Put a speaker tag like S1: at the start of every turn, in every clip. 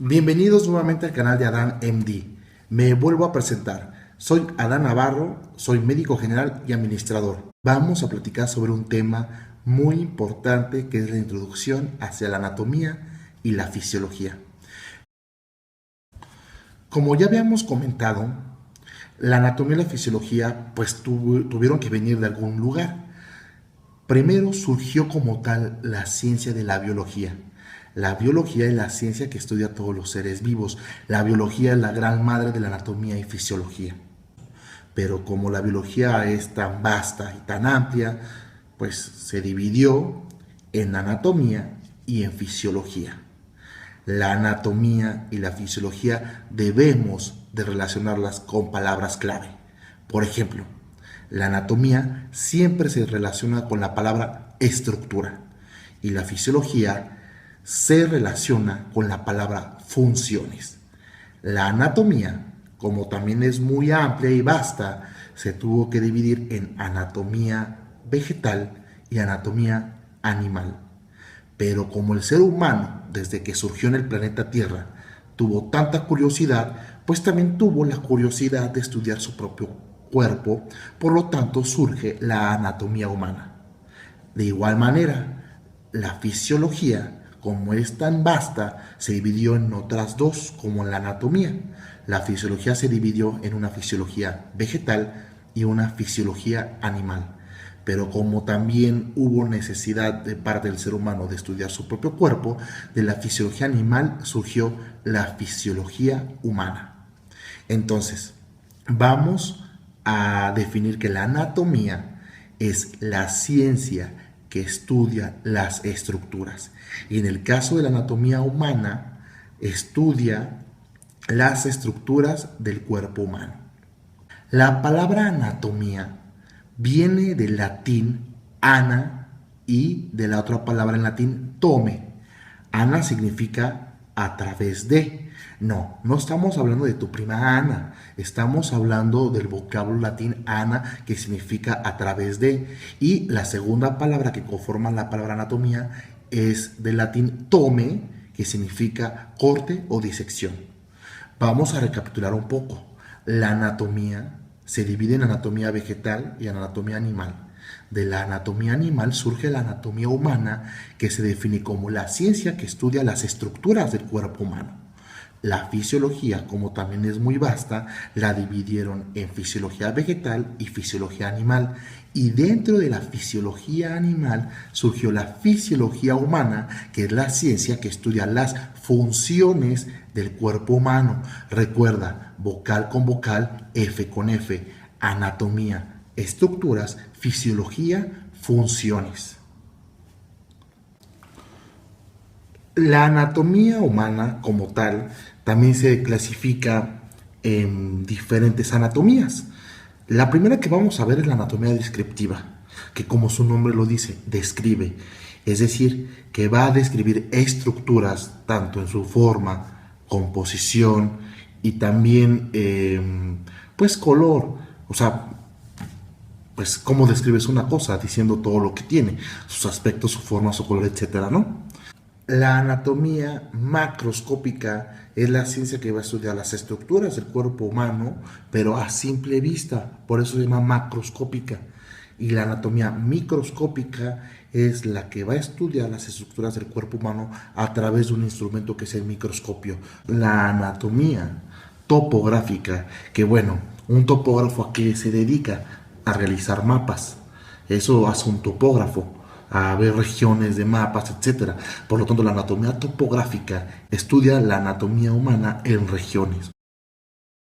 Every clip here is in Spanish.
S1: Bienvenidos nuevamente al canal de Adán MD. Me vuelvo a presentar. Soy Adán Navarro, soy médico general y administrador. Vamos a platicar sobre un tema muy importante que es la introducción hacia la anatomía y la fisiología. Como ya habíamos comentado, la anatomía y la fisiología pues tuvieron que venir de algún lugar. Primero surgió como tal la ciencia de la biología. La biología es la ciencia que estudia a todos los seres vivos. La biología es la gran madre de la anatomía y fisiología. Pero como la biología es tan vasta y tan amplia, pues se dividió en anatomía y en fisiología. La anatomía y la fisiología debemos de relacionarlas con palabras clave. Por ejemplo, la anatomía siempre se relaciona con la palabra estructura y la fisiología se relaciona con la palabra funciones. La anatomía, como también es muy amplia y vasta, se tuvo que dividir en anatomía vegetal y anatomía animal. Pero como el ser humano, desde que surgió en el planeta Tierra, tuvo tanta curiosidad, pues también tuvo la curiosidad de estudiar su propio cuerpo, por lo tanto surge la anatomía humana. De igual manera, la fisiología, como es tan vasta, se dividió en otras dos, como en la anatomía. La fisiología se dividió en una fisiología vegetal y una fisiología animal. Pero como también hubo necesidad de parte del ser humano de estudiar su propio cuerpo, de la fisiología animal surgió la fisiología humana. Entonces, vamos a definir que la anatomía es la ciencia que estudia las estructuras. Y en el caso de la anatomía humana, estudia las estructuras del cuerpo humano. La palabra anatomía viene del latín ana y de la otra palabra en latín tome. Ana significa a través de. No estamos hablando de tu prima Ana, estamos hablando del vocablo latín ana, que significa a través de. Y la segunda palabra que conforma la palabra anatomía es del latín tome, que significa corte o disección. Vamos a recapitular un poco. La anatomía se divide en anatomía vegetal y en anatomía animal. De la anatomía animal surge la anatomía humana, que se define como la ciencia que estudia las estructuras del cuerpo humano. La fisiología, como también es muy vasta, la dividieron en fisiología vegetal y fisiología animal. Y dentro de la fisiología animal surgió la fisiología humana, que es la ciencia que estudia las funciones del cuerpo humano. Recuerda, vocal con vocal, F con F, anatomía, estructuras, fisiología, funciones. La anatomía humana como tal también se clasifica en diferentes anatomías. La primera que vamos a ver es la anatomía descriptiva, que como su nombre lo dice, describe. Es decir, que va a describir estructuras tanto en su forma, composición y también pues color. O sea, pues cómo describes una cosa diciendo todo lo que tiene, sus aspectos, su forma, su color, etcétera, ¿no? La anatomía macroscópica es la ciencia que va a estudiar las estructuras del cuerpo humano, pero a simple vista, por eso se llama macroscópica. Y la anatomía microscópica es la que va a estudiar las estructuras del cuerpo humano a través de un instrumento que es el microscopio. La anatomía topográfica, que bueno, un topógrafo a qué se dedica, a realizar mapas. Eso hace un topógrafo, a ver regiones de mapas, etcétera. Por lo tanto, la anatomía topográfica estudia la anatomía humana en regiones.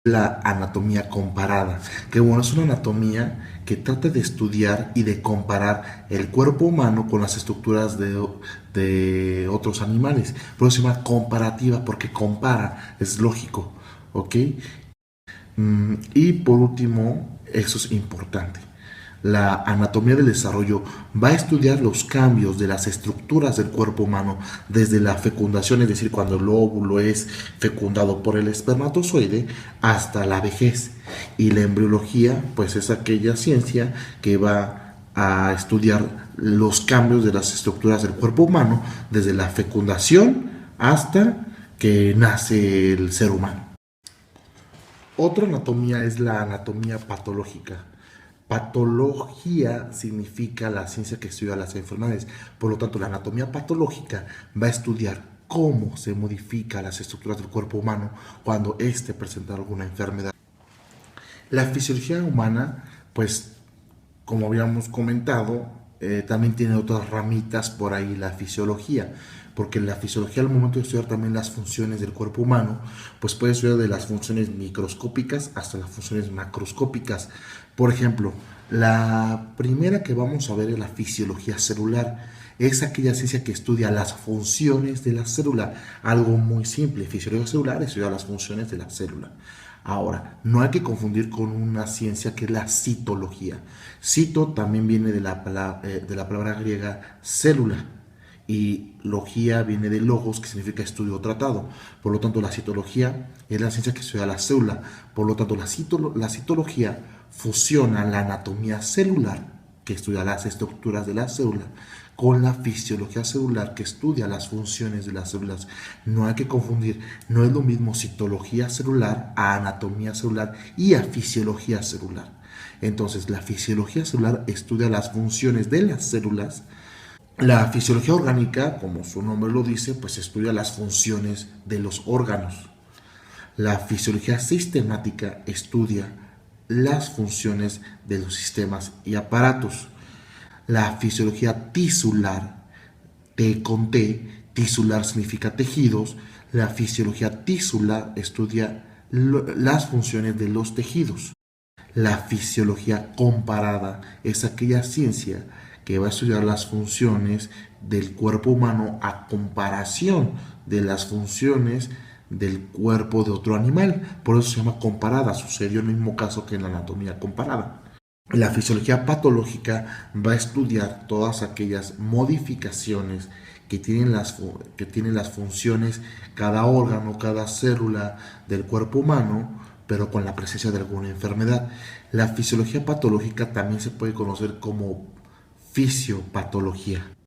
S1: La anatomía comparada, que bueno, es una anatomía que trata de estudiar y de comparar el cuerpo humano con las estructuras de otros animales. Por eso se llama comparativa, porque compara, es lógico, ¿ok? Y por último, eso es importante. La anatomía del desarrollo va a estudiar los cambios de las estructuras del cuerpo humano desde la fecundación, es decir, cuando el óvulo es fecundado por el espermatozoide, hasta la vejez. Y la embriología, pues es aquella ciencia que va a estudiar los cambios de las estructuras del cuerpo humano desde la fecundación hasta que nace el ser humano. Otra anatomía es la anatomía patológica. Patología significa la ciencia que estudia las enfermedades. Por lo tanto, la anatomía patológica va a estudiar cómo se modifican las estructuras del cuerpo humano cuando éste presenta alguna enfermedad. La fisiología humana, pues, como habíamos comentado, también tiene otras ramitas por ahí la fisiología, porque la fisiología al momento de estudiar también las funciones del cuerpo humano, pues puede estudiar de las funciones microscópicas hasta las funciones macroscópicas. Por ejemplo, la primera que vamos a ver es la fisiología celular. Es aquella ciencia que estudia las funciones de la célula. Algo muy simple, fisiología celular estudia las funciones de la célula. Ahora, no hay que confundir con una ciencia que es la citología. Cito también viene de la palabra griega célula y logía viene de logos, que significa estudio o tratado. Por lo tanto, la citología es la ciencia que estudia la célula. Por lo tanto, la citología fusiona la anatomía celular, que estudia las estructuras de la célula, con la fisiología celular, que estudia las funciones de las células. No hay que confundir, no es lo mismo citología celular a anatomía celular y a fisiología celular. Entonces, la fisiología celular estudia las funciones de las células. La fisiología orgánica, como su nombre lo dice, pues estudia las funciones de los órganos. La fisiología sistemática estudia las funciones de los sistemas y aparatos. La fisiología tisular, T con T, tisular significa tejidos, la fisiología tisular estudia las funciones de los tejidos. La fisiología comparada es aquella ciencia que va a estudiar las funciones del cuerpo humano a comparación de las funciones del cuerpo de otro animal. Por eso se llama comparada. Sucedió el mismo caso que en la anatomía comparada. La fisiología patológica va a estudiar todas aquellas modificaciones que tienen las funciones, cada órgano, cada célula del cuerpo humano, pero con la presencia de alguna enfermedad. La fisiología patológica también se puede conocer como fisiopatología.